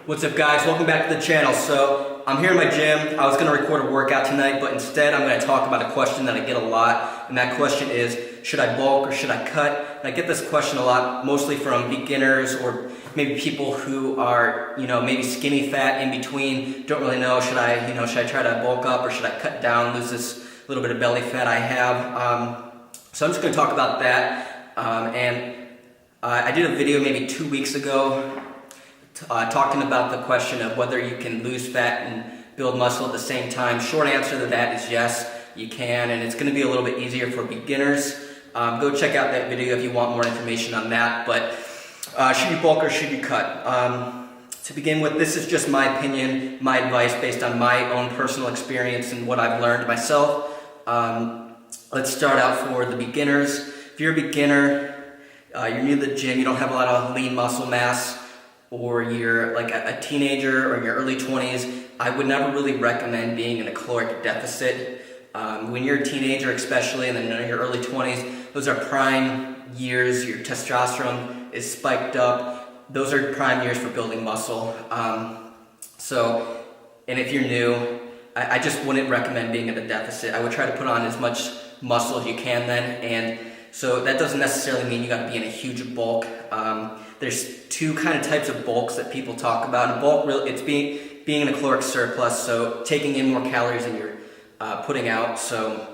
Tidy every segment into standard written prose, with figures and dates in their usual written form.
What's up guys, welcome back to the channel. So I'm here in my gym. I was going to record a workout tonight, but instead I'm going to talk about a question that I get a lot, and that question is, should I bulk or should I cut? And I get this question a lot, mostly from beginners or maybe people who are, maybe skinny fat in between, don't really know, should I try to bulk up or should I cut down, lose this little bit of belly fat I have. So I'm just going to talk about that, I did a video maybe 2 weeks ago talking about the question of whether you can lose fat and build muscle at the same time. Short answer to that is yes, you can, and it's going to be a little bit easier for beginners. Go check out that video if you want more information on that. But should you bulk or should you cut? To begin with, this is just my opinion, my advice based on my own personal experience and what I've learned myself. Let's start out for the beginners. If you're a beginner, you're new to the gym, you don't have a lot of lean muscle mass, or you're like a teenager or in your early 20s, I would never really recommend being in a caloric deficit. When you're a teenager especially, and then in your early 20s, those are prime years, your testosterone is spiked up. Those are prime years for building muscle. And if you're new, I just wouldn't recommend being in a deficit. I would try to put on as much muscle as you can then, and so that doesn't necessarily mean you got to be in a huge bulk. There's two kind of types of bulks that people talk about. And bulk, it's being in a caloric surplus, so taking in more calories than you're putting out. So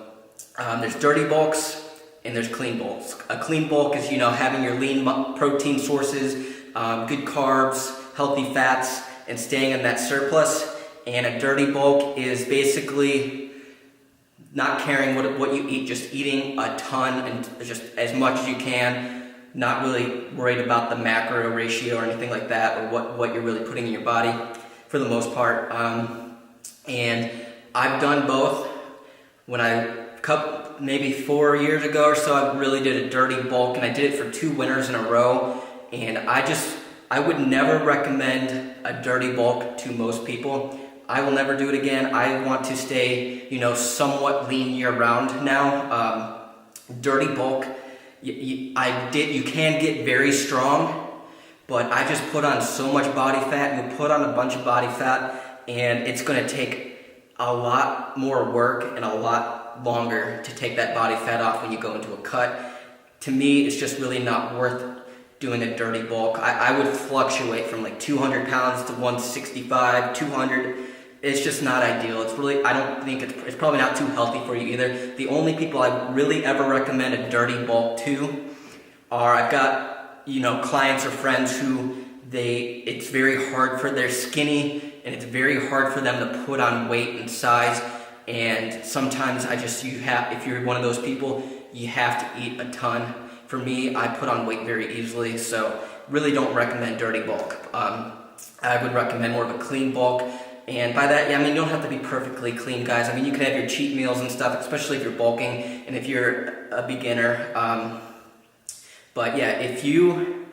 there's dirty bulks and there's clean bulks. A clean bulk is having your lean protein sources, good carbs, healthy fats, and staying in that surplus. And a dirty bulk is basically not caring what you eat, just eating a ton and just as much as you can, not really worried about the macro ratio or anything like that, or what you're really putting in your body for the most part. And I've done both. When maybe 4 years ago or so, I really did a dirty bulk, and I did it for 2 winters in a row. And I would never recommend a dirty bulk to most people. I will never do it again. I want to stay, somewhat lean year-round now. Dirty bulk, you can get very strong, but I just put on so much body fat. You put on a bunch of body fat, and it's going to take a lot more work and a lot longer to take that body fat off when you go into a cut. To me, it's just really not worth doing a dirty bulk. I would fluctuate from like 200 pounds to 165, 200. It's just not ideal. I don't think it's probably not too healthy for you either. The only people I really ever recommend a dirty bulk to are, I've got, clients or friends who it's very hard for, they're skinny, and it's very hard for them to put on weight and size. And sometimes if you're one of those people, you have to eat a ton. For me, I put on weight very easily, so really don't recommend dirty bulk. I would recommend more of a clean bulk. And by that, you don't have to be perfectly clean, guys. You can have your cheat meals and stuff, especially if you're bulking and if you're a beginner. But yeah, if you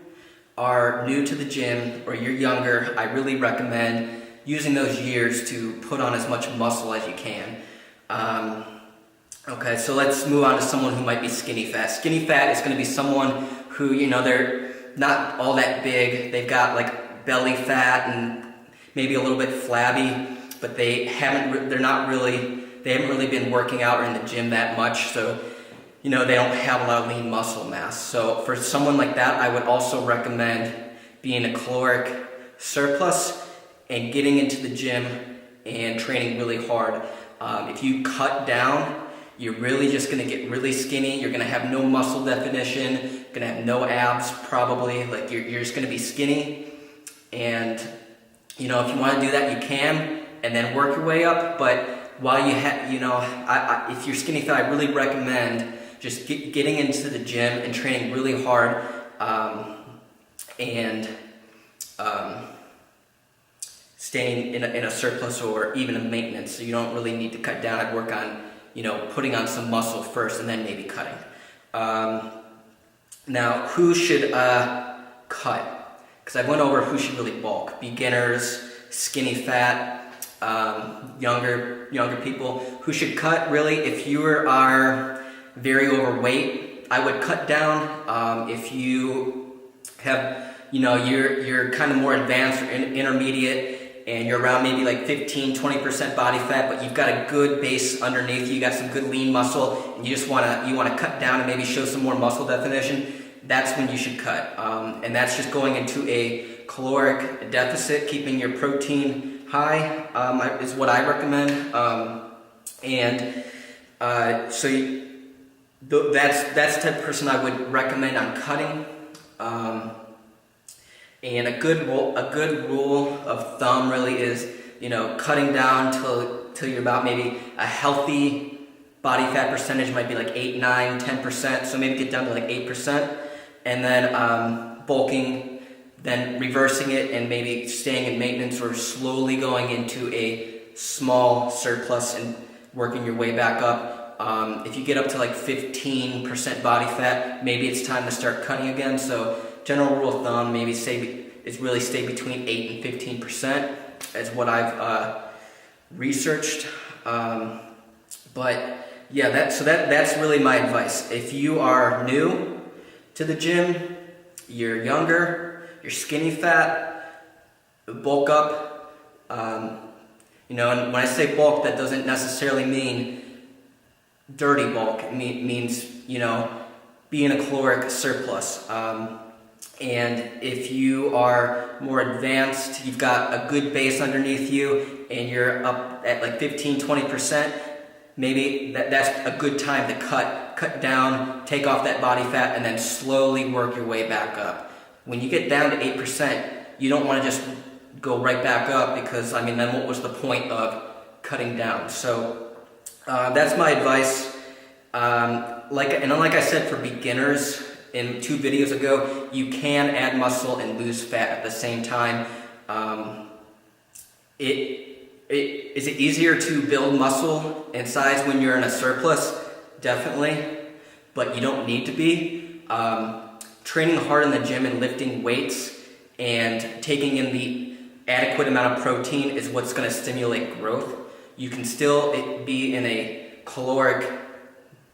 are new to the gym or you're younger, I really recommend using those years to put on as much muscle as you can. Okay, so let's move on to someone who might be skinny fat. Skinny fat is going to be someone who, they're not all that big. They've got like belly fat and maybe a little bit flabby, but they haven't really been working out or in the gym that much, so they don't have a lot of lean muscle mass. So for someone like that, I would also recommend being a caloric surplus and getting into the gym and training really hard. If you cut down, you're really just going to get really skinny. You're going to have no muscle definition, going to have no abs probably. Like you're just going to be skinny. And if you want to do that, you can, and then work your way up. But while you have, if you're skinny fat, I really recommend just getting into the gym and training really hard, and staying in a surplus or even a maintenance. So you don't really need to cut down. I'd work on, putting on some muscle first and then maybe cutting. Now, who should cut? Because I went over who should really bulk. Beginners, skinny fat, younger people. Who should cut, really? If you are very overweight, I would cut down. If you have you're kind of more advanced or intermediate, and you're around maybe like 15-20% body fat, but you've got a good base underneath you got some good lean muscle, and you want to cut down and maybe show some more muscle definition, that's when you should cut. And that's just going into a caloric deficit, keeping your protein high is what I recommend. That's the type of person I would recommend on cutting. And a good rule of thumb really is, cutting down till you're about maybe a healthy body fat percentage might be like 8, 9, 10%. So maybe get down to like 8%, and then bulking, then reversing it, and maybe staying in maintenance or slowly going into a small surplus and working your way back up. If you get up to like 15% body fat, maybe it's time to start cutting again. So general rule of thumb, maybe stay between 8 and 15% is what I've researched. But yeah, that's really my advice. If you are new to the gym, you're younger, you're skinny fat, bulk up. And when I say bulk, that doesn't necessarily mean dirty bulk. It means be in a caloric surplus. And if you are more advanced, you've got a good base underneath you, and you're up at like 15-20%, maybe that's a good time to cut down, take off that body fat, and then slowly work your way back up. When you get down to 8%, you don't want to just go right back up, because then what was the point of cutting down? So that's my advice. Like I said, for beginners, in 2 videos ago, you can add muscle and lose fat at the same time. Is it easier to build muscle and size when you're in a surplus? Definitely, but you don't need to be. Training hard in the gym and lifting weights and taking in the adequate amount of protein is what's going to stimulate growth. You can still be in a caloric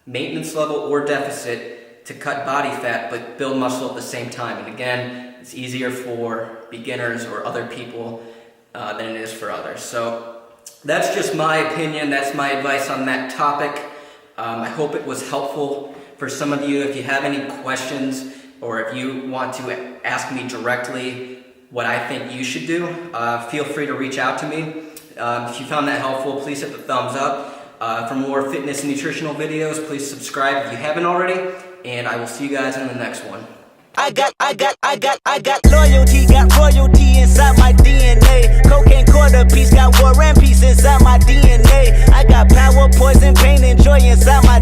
maintenance level or deficit to cut body fat, but build muscle at the same time. And again, it's easier for beginners or other people than it is for others. So that's just my opinion. That's my advice on that topic. I hope it was helpful for some of you. If you have any questions, or if you want to ask me directly what I think you should do, feel free to reach out to me. If you found that helpful, please hit the thumbs up. For more fitness and nutritional videos, please subscribe if you haven't already, and I will see you guys in the next one. I got loyalty, got royalty inside my DNA. Cocaine quarter piece, got war and peace inside my DNA. I got power, poison, pain, and joy inside my